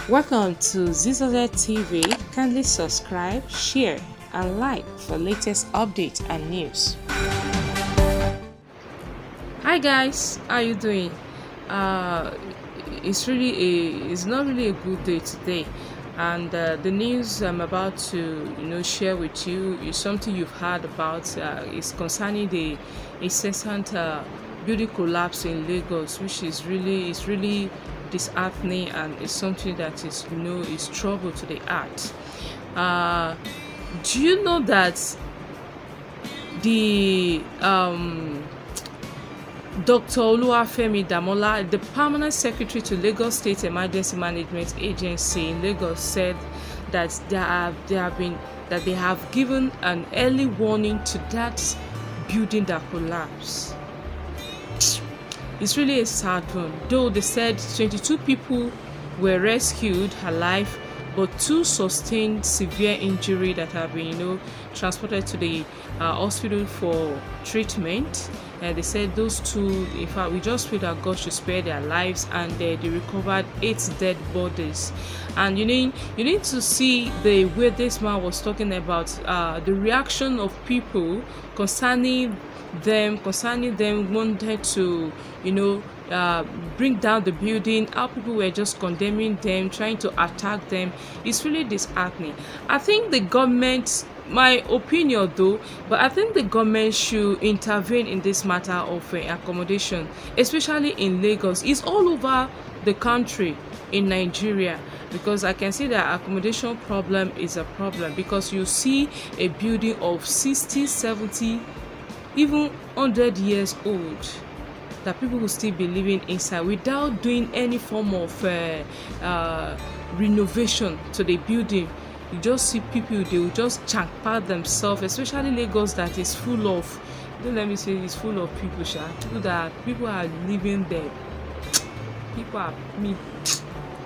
Welcome to Zisodel TV. Kindly subscribe, share, and like for latest updates and news. Hi guys, how you doing? It's not really a good day today, and the news I'm about to share with you is something you've heard about. It's concerning the incessant building collapse in Lagos, which is really disheartening, and it's something that is trouble to the heart. Do you know that the Dr. Oluwafemi Damola, the permanent secretary to Lagos State Emergency Management Agency in Lagos, said that they have given an early warning to that building that collapsed. It's really a sad one. Though they said 22 people were rescued alive, but 2 sustained severe injury that have been transported to the hospital for treatment. And they said those 2, in fact, we just pray that God should spare their lives, and they recovered 8 dead bodies. And you need to see the way this man was talking about the reaction of people concerning them wanted to bring down the building, how people were just condemning them, trying to attack them. It's really disheartening. I think the government, my opinion though, but I think the government should intervene in this matter of accommodation, especially in Lagos. It's all over the country in Nigeria, because I can see that accommodation problem is a problem, because you see a building of 60, 70, even 100 years old that people will still be living inside without doing any form of renovation to the building. You just see people, they will just jackpot themselves, especially Lagos, that is full of, don't let me say it's full of people, people are living there. People are me.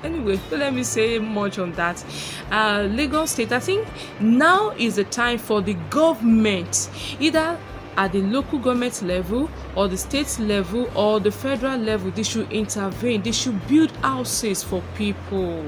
Anyway, don't let me say much on that. Lagos State, I think now is the time for the government, either at the local government level or the state level or the federal level, they should intervene. They should build houses for people.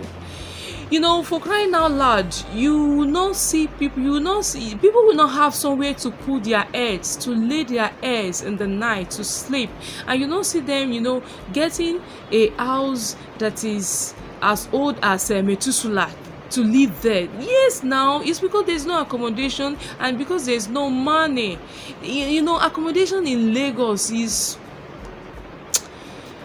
For crying out loud, you will not see people, people will not have somewhere to put their heads, to lay their heads in the night to sleep, and you don't see them getting a house that is as old as Methuselah to live there. Yes, now it's because there's no accommodation and because there's no money. Accommodation in Lagos is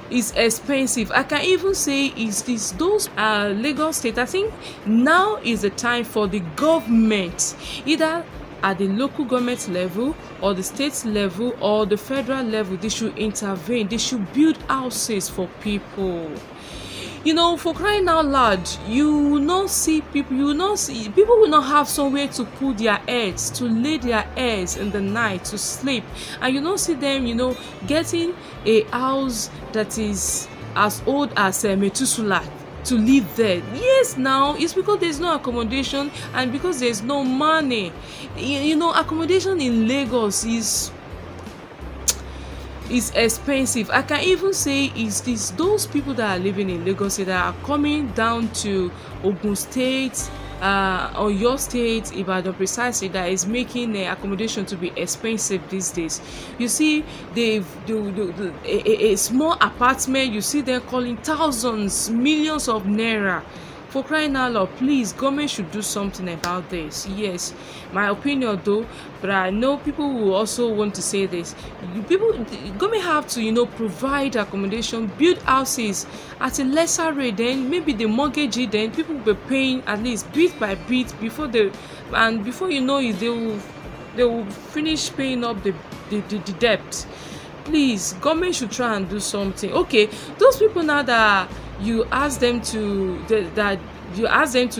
expensive. I can even say it's those Lagos State, I think now is the time for the government, either at the local government level or the state level or the federal level, they should intervene. They should build houses for people. For crying out loud, you will not see people, people will not have somewhere to put their heads, to lay their heads in the night to sleep, and you don't see them getting a house that is as old as Methuselah to live there. Yes, now it's because there's no accommodation and because there's no money. Accommodation in Lagos is expensive. I can even say it's those people that are living in Lagos that are coming down to Ogun State or your state, Ibadan precisely, that is making accommodation to be expensive these days. You see, a small apartment, you see them calling thousands, millions of naira. For crying out loud, please, government should do something about this. Yes, my opinion though, but I know people will also want to say this. Government have to provide accommodation, build houses at a lesser rate. Then maybe the mortgage, then people will be paying at least bit by bit before you know it, they will finish paying up the debt. Please, government should try and do something. Okay, those people now that you ask them to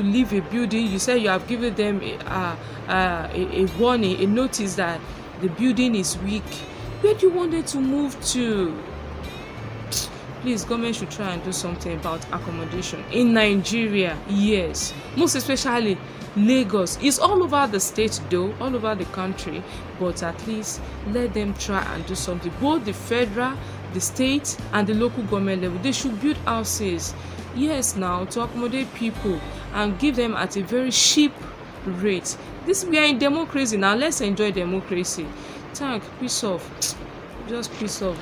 leave a building, you say you have given them a warning, a notice that the building is weak. Where do you want them to move to? Please, government should try and do something about accommodation in Nigeria. Yes, most especially Lagos. It's all over the state though, all over the country, but at least let them try and do something. Both the federal, the state and the local government level, they should build houses. Yes, now to accommodate people and give them at a very cheap rate. This, we are in democracy now. Let's enjoy democracy. Thank, peace off. Just peace off.